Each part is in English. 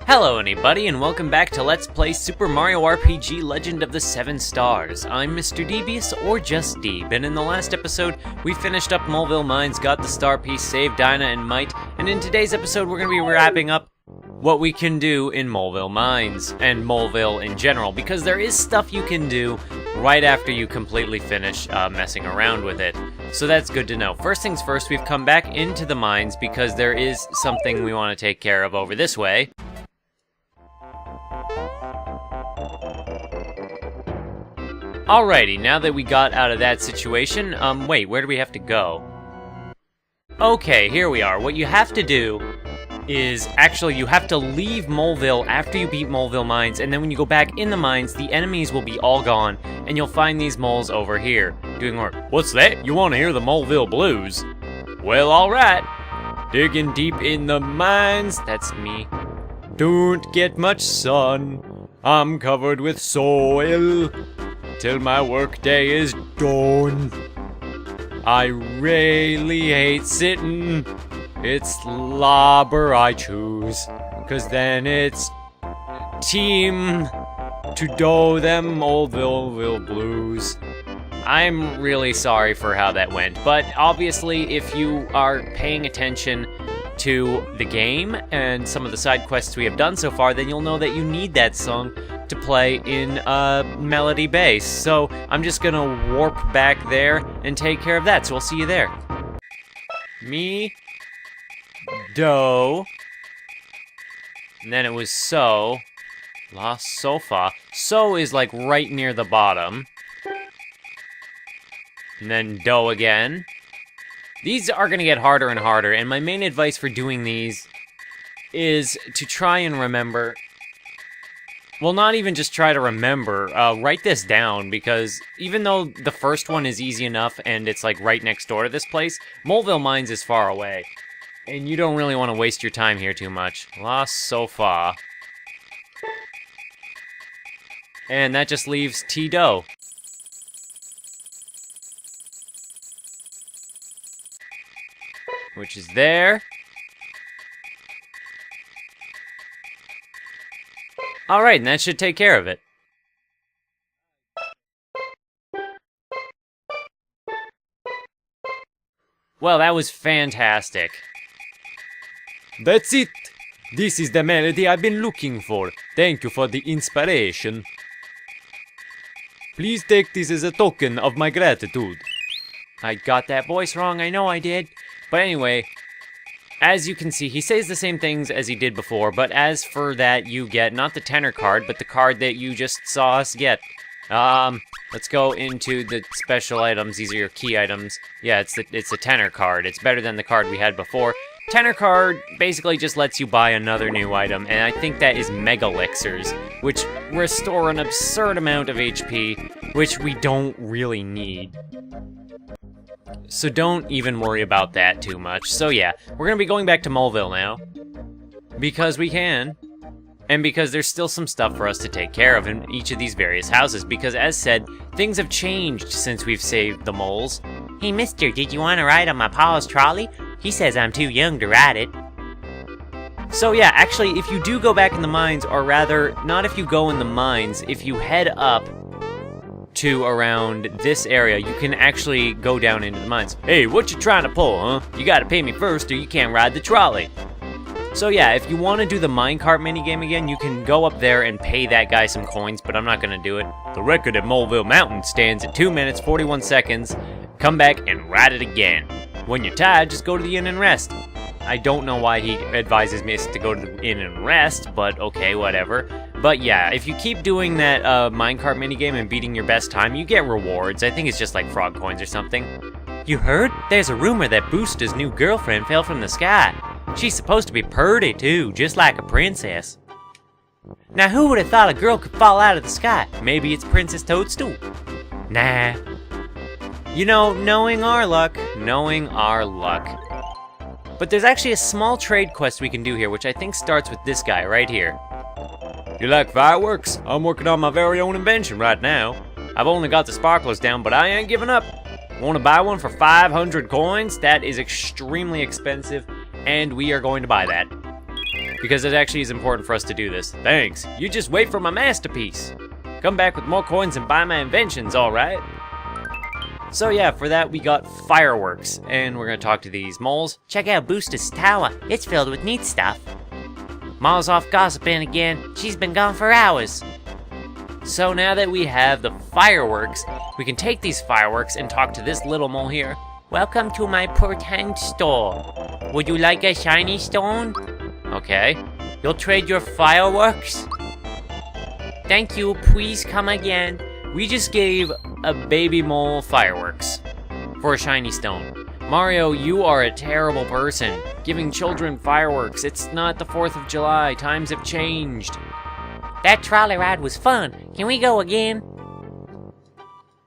Hello anybody, and welcome back to Let's Play Super Mario RPG Legend of the Seven Stars. I'm Mr. Devious, or just Deeb, and in the last episode, we finished up Moleville Mines, got the star piece, saved Dinah and Mite, and in today's episode, we're going to be wrapping up what we can do in Moleville Mines, and Moleville in general, because there is stuff you can do right after you completely finish messing around with it. So that's good to know. First things first, we've come back into the mines because there is something we want to take care of over this way. Alrighty, now that we got out of that situation, wait, where do we have to go? Okay, here we are. What you have to do is, actually, you have to leave Moleville after you beat Moleville Mines, and then when you go back in the mines, the enemies will be all gone, and you'll find these moles over here, doing work. What's that? You want to hear the Moleville blues? Well, alright. Digging deep in the mines, that's me. Don't get much sun, I'm covered with soil, till my workday is done. I really hate sitting, it's slobber I choose, 'cause then it's team to do them Moleville blues. I'm really sorry for how that went, but obviously if you are paying attention to the game and some of the side quests we have done so far, then you'll know that you need that song to play in melody bass. So I'm just gonna warp back there and take care of that, so we'll see you there. Me, do, and then it was so, la, so fa. So is like right near the bottom. And then do again. These are going to get harder and harder, and my main advice for doing these is to try and remember, well, not even just try to remember, write this down, because even though the first one is easy enough and it's like right next door to this place, Moleville Mines is far away, and you don't really want to waste your time here too much. La Sofa. And that just leaves T-Do. Which is there. Alright, and that should take care of it. Well, that was fantastic. That's it! This is the melody I've been looking for. Thank you for the inspiration. Please take this as a token of my gratitude. I got that voice wrong, I know I did. But anyway, as you can see, he says the same things as he did before, but as for that, you get not the tenor card, but the card that you just saw us get. Let's go into the special items. These are your key items. Yeah, it's the tenor card. It's better than the card we had before. Tenor card basically just lets you buy another new item, and I think that is Mega Elixirs, which restore an absurd amount of HP, which we don't really need. So don't even worry about that too much. So yeah, we're going to be going back to Moleville now, because we can, and because there's still some stuff for us to take care of in each of these various houses, because as said, things have changed since we've saved the moles. Hey mister, did you want to ride on my pa's trolley? He says I'm too young to ride it. So yeah, actually, if you do go back in the mines, or rather, not if you go in the mines, if you head up to around this area, you can actually go down into the mines. Hey, what you trying to pull, huh? You gotta pay me first or you can't ride the trolley. So yeah, if you want to do the minecart minigame again, you can go up there and pay that guy some coins, but I'm not gonna do it. The record at Moleville Mountain stands at 2 minutes, 41 seconds. Come back and ride it again. When you're tired, just go to the inn and rest. I don't know why he advises me to go to the inn and rest, but okay, whatever. But yeah, if you keep doing that minecart minigame and beating your best time, you get rewards. I think it's just like frog coins or something. You heard? There's a rumor that Booster's new girlfriend fell from the sky. She's supposed to be pretty too, just like a princess. Now who would have thought a girl could fall out of the sky? Maybe it's Princess Toadstool. Nah. You know, knowing our luck. But there's actually a small trade quest we can do here, which I think starts with this guy right here. You like fireworks? I'm working on my very own invention right now. I've only got the sparklers down, but I ain't giving up. Want to buy one for 500 coins? That is extremely expensive, and we are going to buy that. because it actually is important for us to do this. Thanks. You just wait for my masterpiece. Come back with more coins and buy my inventions, alright? So yeah, for that we got fireworks, and we're gonna talk to these moles. Check out Booster's tower. It's filled with neat stuff. Ma's off gossiping again. She's been gone for hours. So now that we have the fireworks, we can take these fireworks and talk to this little mole here. Welcome to my pretend store. Would you like a shiny stone? Okay. You'll trade your fireworks? Thank you, please come again. We just gave a baby mole fireworks for a shiny stone. Mario, you are a terrible person. Giving children fireworks. It's not the 4th of July. Times have changed. That trolley ride was fun. Can we go again?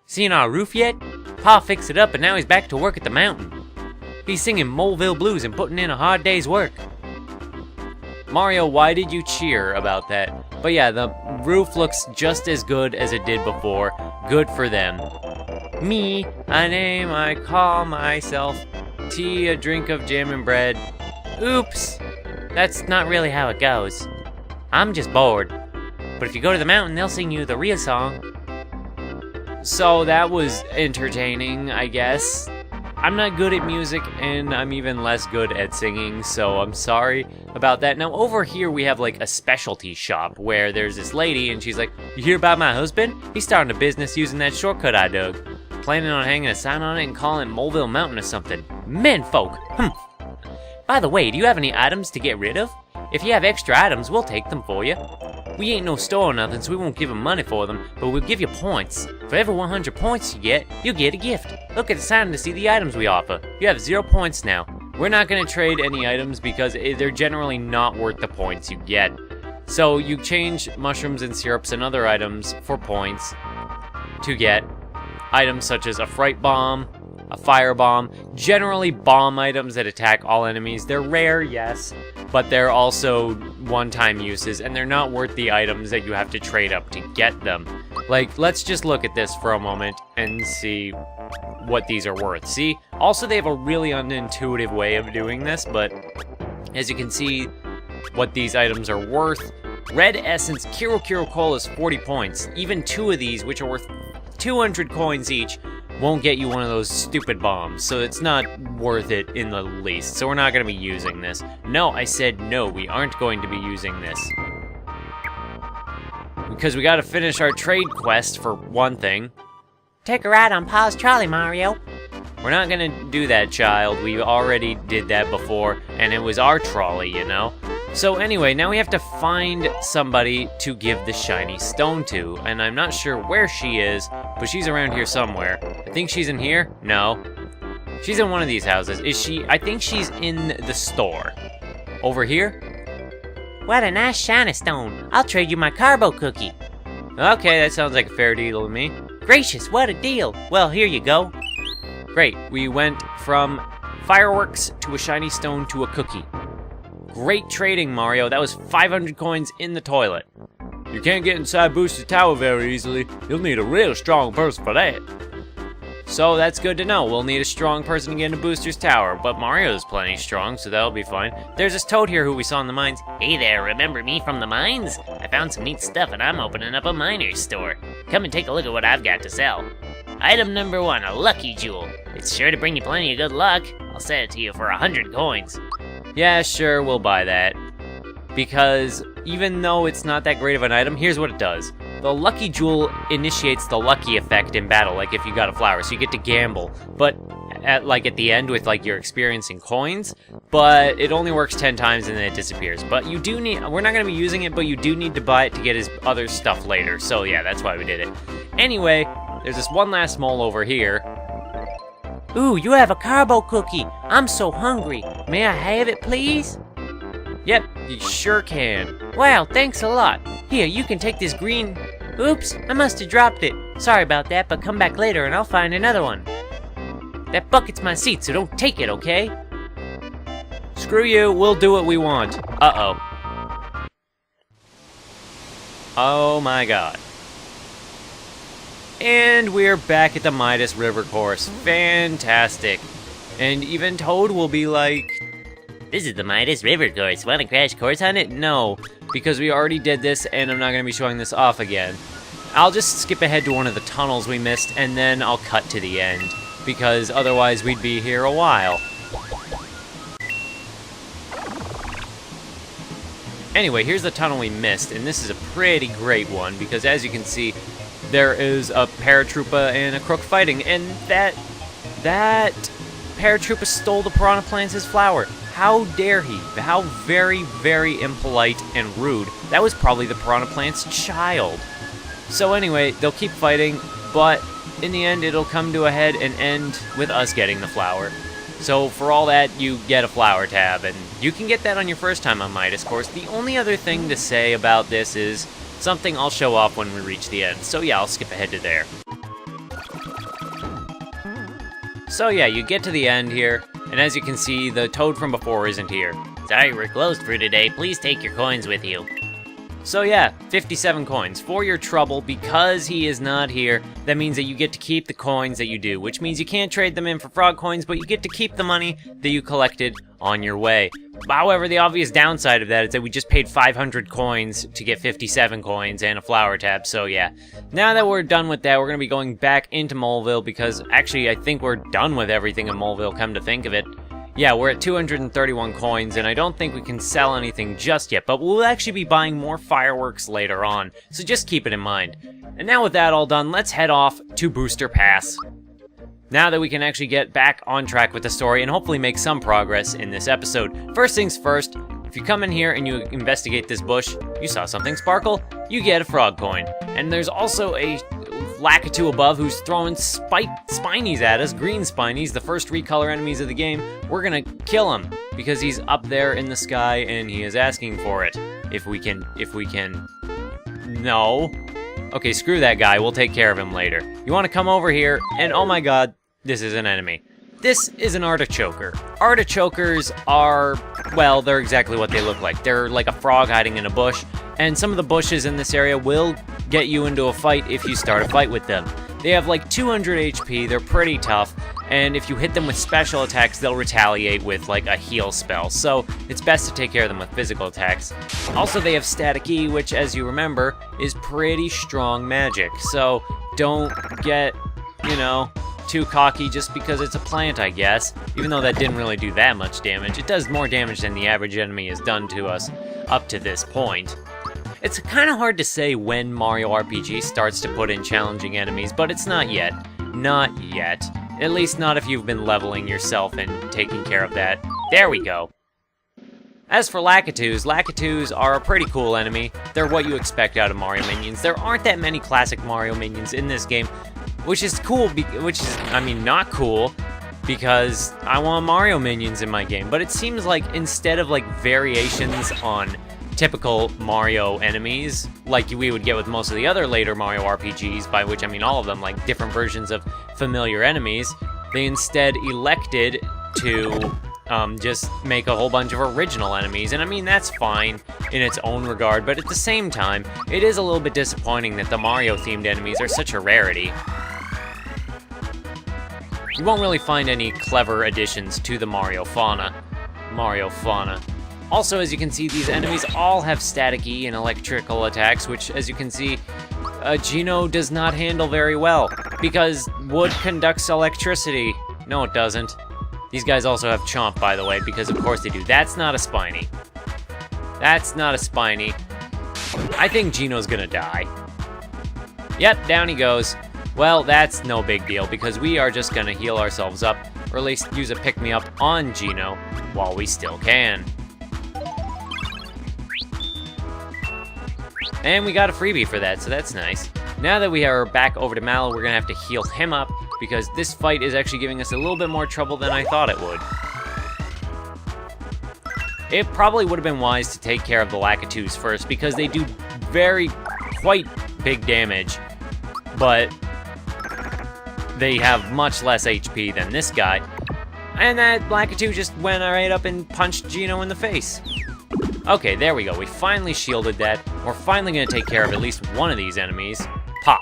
Seen our roof yet? Pa fixed it up and now he's back to work at the mountain. He's singing Moleville blues and putting in a hard day's work. Mario, why did you cheer about that? But yeah, the roof looks just as good as it did before. Good for them. Me, a name I call myself. Tea, a drink of jam and bread. Oops. That's not really how it goes. I'm just bored. But if you go to the mountain, they'll sing you the real song. So that was entertaining, I guess. I'm not good at music, and I'm even less good at singing, so I'm sorry about that. Now, over here, we have, like, a specialty shop where there's this lady, and she's like, "You hear about my husband? He's starting a business using that shortcut I dug. Planning on hanging a sign on it and calling it Moleville Mountain or something. Menfolk. By the way, do you have any items to get rid of? If you have extra items, we'll take them for you. We ain't no store or nothing, so we won't give them money for them, but we'll give you points. For every 100 points you get a gift. Look at the sign to see the items we offer. You have 0 points now. We're not going to trade any items because they're generally not worth the points you get. So you change mushrooms and syrups and other items for points to get items such as a fright bomb, a fire bomb, generally bomb items that attack all enemies. They're rare, yes, but they're also one-time uses, and they're not worth the items that you have to trade up to get them. Like, let's just look at this for a moment and see what these are worth. See, also they have a really unintuitive way of doing this, but as you can see what these items are worth. Red Essence Kiro Cola is 40 points. Even 2 of these, which are worth 200 coins each, won't get you one of those stupid bombs, so it's not worth it in the least. So we're not going to be using this. No, I said no, we aren't going to be using this. Because we got to finish our trade quest for one thing. Take a ride on Pa's trolley, Mario. We're not going to do that, child. We already did that before, and it was our trolley, you know? So anyway, now we have to find somebody to give the shiny stone to, and I'm not sure where she is, but she's around here somewhere. I think she's in here? No. She's in one of these houses. Is she? I think she's in the store. Over here? What a nice shiny stone. I'll trade you my carbo cookie. Okay, that sounds like a fair deal to me. Gracious, what a deal. Well, here you go. Great, we went from fireworks to a shiny stone to a cookie. Great trading, Mario. That was 500 coins in the toilet. You can't get inside Booster's Tower very easily. You'll need a real strong person for that. So that's good to know. We'll need a strong person to get into Booster's Tower, but Mario's plenty strong, so that'll be fine. There's this Toad here who we saw in the mines. Hey there, remember me from the mines? I found some neat stuff and I'm opening up a miner's store. Come and take a look at what I've got to sell. Item number 1, a lucky jewel. It's sure to bring you plenty of good luck. I'll sell it to you for 100 coins. Yeah, sure, we'll buy that. Because even though it's not that great of an item, here's what it does. The lucky jewel initiates the lucky effect in battle, like if you got a flower, so you get to gamble. But at the end with you're experiencing coins, but it only works 10 times and then it disappears. But you do need, we're not going to be using it, but you do need to buy it to get his other stuff later. So yeah, that's why we did it. Anyway, there's this one last mole over here. Ooh, you have a carbo cookie. I'm so hungry. May I have it, please? Yep, you sure can. Wow, thanks a lot. Here, you can take this green... Oops, I must have dropped it. Sorry about that, but come back later and I'll find another one. That bucket's my seat, so don't take it, okay? Screw you, we'll do what we want. Uh-oh. Oh my god. And we're back at the Midas River course. Fantastic. And even Toad will be like, This is the Midas River course. Want to crash course on it? No, because we already did this, and I'm not going to be showing this off again. I'll just skip ahead to one of the tunnels we missed, and then I'll cut to the end, because otherwise we'd be here a while. Anyway, here's the tunnel we missed, and this is a pretty great one, because as you can see, there is a paratroopa and a crook fighting, and that paratroopa stole the Piranha Plants' flower. How dare he? How very, very impolite and rude. That was probably the Piranha Plant's child. So anyway, they'll keep fighting, but in the end, it'll come to a head and end with us getting the flower. So for all that, you get a flower tab, and you can get that on your first time on Midas course. The only other thing to say about this is something I'll show off when we reach the end. So yeah, I'll skip ahead to there. So yeah, you get to the end here, and as you can see, the toad from before isn't here. Sorry, we're closed for today. Please take your coins with you. So yeah, 57 coins. For your trouble, because he is not here, that means that you get to keep the coins that you do, which means you can't trade them in for frog coins, but you get to keep the money that you collected on your way. However, the obvious downside of that is that we just paid 500 coins to get 57 coins and a flower tab, so yeah. Now that we're done with that, we're going to be going back into Moleville, because actually I think we're done with everything in Moleville, come to think of it. Yeah, we're at 231 coins, and I don't think we can sell anything just yet, but we'll actually be buying more fireworks later on, so just keep it in mind. And now with that all done, let's head off to Booster Pass. Now that we can actually get back on track with the story and hopefully make some progress in this episode. First things first, if you come in here and you investigate this bush, you saw something sparkle, you get a frog coin. And there's also a Lakitu above who's throwing spinies at us, green spinies, the first recolor enemies of the game. We're gonna kill him because he's up there in the sky and he is asking for it. If we can, no. Okay, screw that guy, we'll take care of him later. You wanna come over here, and oh my god, this is an enemy. This is an artichoker. Artichokers are, well, they're exactly what they look like. They're like a frog hiding in a bush, and some of the bushes in this area will get you into a fight if you start a fight with them. They have like 200 HP, they're pretty tough, and if you hit them with special attacks, they'll retaliate with like a heal spell, so it's best to take care of them with physical attacks. Also, they have Static E, which, as you remember, is pretty strong magic, so don't get, you know, too cocky just because it's a plant, I guess. Even though that didn't really do that much damage, it does more damage than the average enemy has done to us up to this point. It's kind of hard to say when Mario RPG starts to put in challenging enemies, but it's not yet. Not yet. At least not if you've been leveling yourself and taking care of that. There we go. As for Lakitus, Lakitus are a pretty cool enemy. They're what you expect out of Mario minions. There aren't that many classic Mario minions in this game, which is cool, not cool, because I want Mario minions in my game. But it seems like instead of like variations on typical Mario enemies, like we would get with most of the other later Mario RPGs, by which I mean all of them, like different versions of familiar enemies, they instead elected to just make a whole bunch of original enemies. And I mean, that's fine in its own regard, but at the same time, it is a little bit disappointing that the Mario-themed enemies are such a rarity. You won't really find any clever additions to the Mario fauna. Also, as you can see, these enemies all have Static E and electrical attacks, which, as you can see, Geno does not handle very well, because wood conducts electricity. No, it doesn't. These guys also have Chomp, by the way, because of course they do. That's not a Spiny. That's not a Spiny. I think Geno's gonna die. Yep, down he goes. Well, that's no big deal, because we are just gonna heal ourselves up, or at least use a pick-me-up on Geno while we still can. And we got a freebie for that, so that's nice. Now that we are back over to Mallow, we're gonna have to heal him up, because this fight is actually giving us a little bit more trouble than I thought it would. It probably would have been wise to take care of the Lakitus first, because they do quite big damage, but they have much less HP than this guy. And that Lakitu just went right up and punched Geno in the face. Okay, there we go. We finally shielded that. We're finally going to take care of at least one of these enemies. Pop.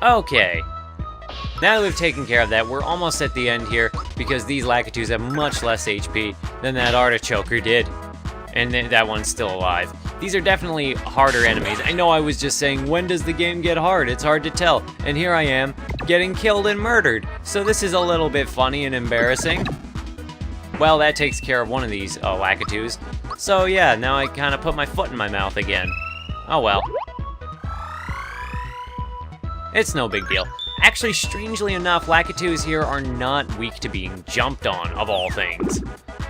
Okay. Now that we've taken care of that, we're almost at the end here because these Lakitus have much less HP than that Artichoker did. And that one's still alive. These are definitely harder enemies. I know I was just saying, when does the game get hard? It's hard to tell. And here I am, getting killed and murdered. So this is a little bit funny and embarrassing. Well, that takes care of one of these Lakitus. So yeah, now I kind of put my foot in my mouth again. Oh well. It's no big deal. Actually, strangely enough, Lakitus here are not weak to being jumped on, of all things.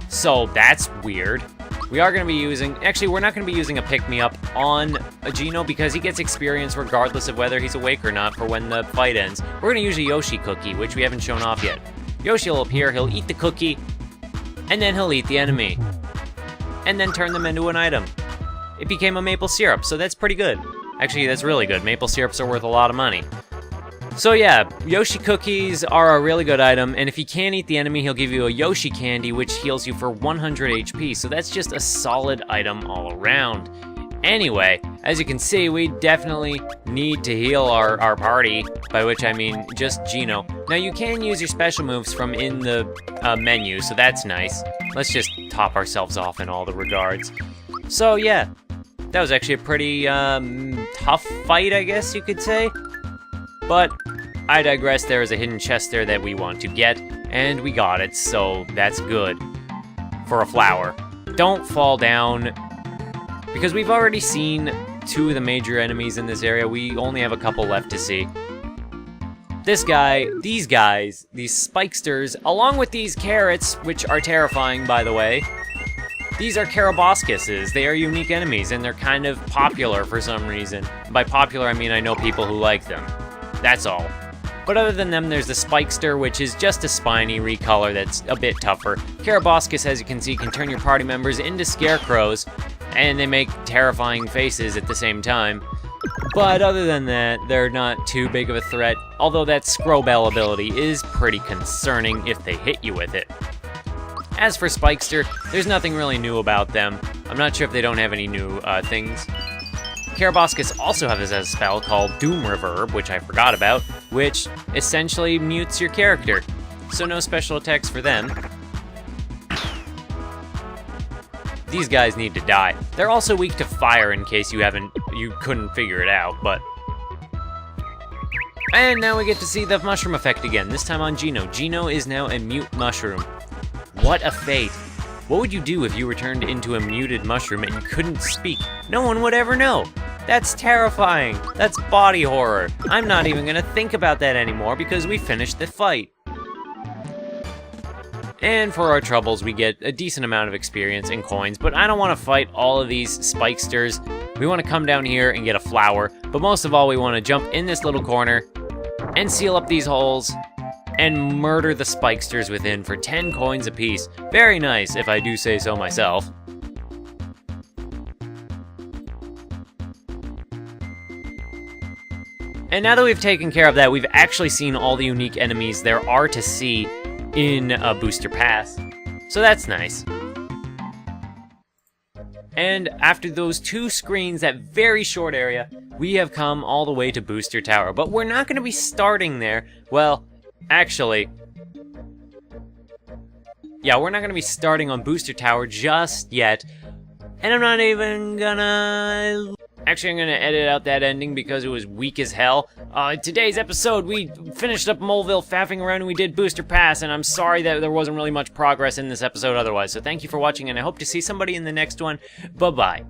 So that's weird. We are going to be using... Actually, we're not going to be using a pick-me-up on a Geno because he gets experience regardless of whether he's awake or not for when the fight ends. We're going to use a Yoshi cookie, which we haven't shown off yet. Yoshi will appear, he'll eat the cookie, and then he'll eat the enemy. And then turn them into an item. It became a maple syrup, so that's pretty good. Actually, that's really good. Maple syrups are worth a lot of money. So yeah, Yoshi cookies are a really good item, and if he can't eat the enemy, he'll give you a Yoshi candy, which heals you for 100 HP, so that's just a solid item all around. Anyway, as you can see, we definitely need to heal our party, by which I mean just Geno. Now you can use your special moves from in the menu, so that's nice. Let's just top ourselves off in all the regards. So yeah, that was actually a pretty tough fight, I guess you could say. But I digress, there is a hidden chest there that we want to get, and we got it, so that's good. For a flower. Don't fall down, because we've already seen 2 of the major enemies in this area. We only have a couple left to see. This guy, these guys, these spikesters, along with these carrots, which are terrifying, by the way, these are Karaboscuses. They are unique enemies, and they're kind of popular for some reason. By popular, I mean I know people who like them. That's all. But other than them, there's the Spikester, which is just a spiny recolor that's a bit tougher. Karaboscus, as you can see, can turn your party members into scarecrows, and they make terrifying faces at the same time. But other than that, they're not too big of a threat, although that Scrobell ability is pretty concerning if they hit you with it. As for Spikester, there's nothing really new about them. I'm not sure if they don't have any new things. Karaboscus also has a spell called Doom Reverb, which I forgot about, which essentially mutes your character. So no special attacks for them. These guys need to die. They're also weak to fire in case you couldn't figure it out, but... And now we get to see the mushroom effect again, this time on Geno. Geno is now a mute mushroom. What a fate. What would you do if you returned into a muted mushroom and you couldn't speak? No one would ever know. That's terrifying. That's body horror. I'm not even gonna think about that anymore because we finished the fight. And for our troubles, we get a decent amount of experience and coins, but I don't want to fight all of these spikesters. We want to come down here and get a flower, but most of all, we want to jump in this little corner and seal up these holes and murder the spikesters within for 10 coins apiece. Very nice, if I do say so myself. And now that we've taken care of that, we've actually seen all the unique enemies there are to see in a Booster Pass. So that's nice. And after those 2 screens, that very short area, we have come all the way to Booster Tower. But we're not going to be starting there. Well, actually, yeah, we're not going to be starting on Booster Tower just yet. And I'm not even gonna... Actually, I'm gonna edit out that ending because it was weak as hell. Today's episode, we finished up Moleville faffing around and we did Booster Pass, and I'm sorry that there wasn't really much progress in this episode otherwise. So thank you for watching, and I hope to see somebody in the next one. Bye-bye.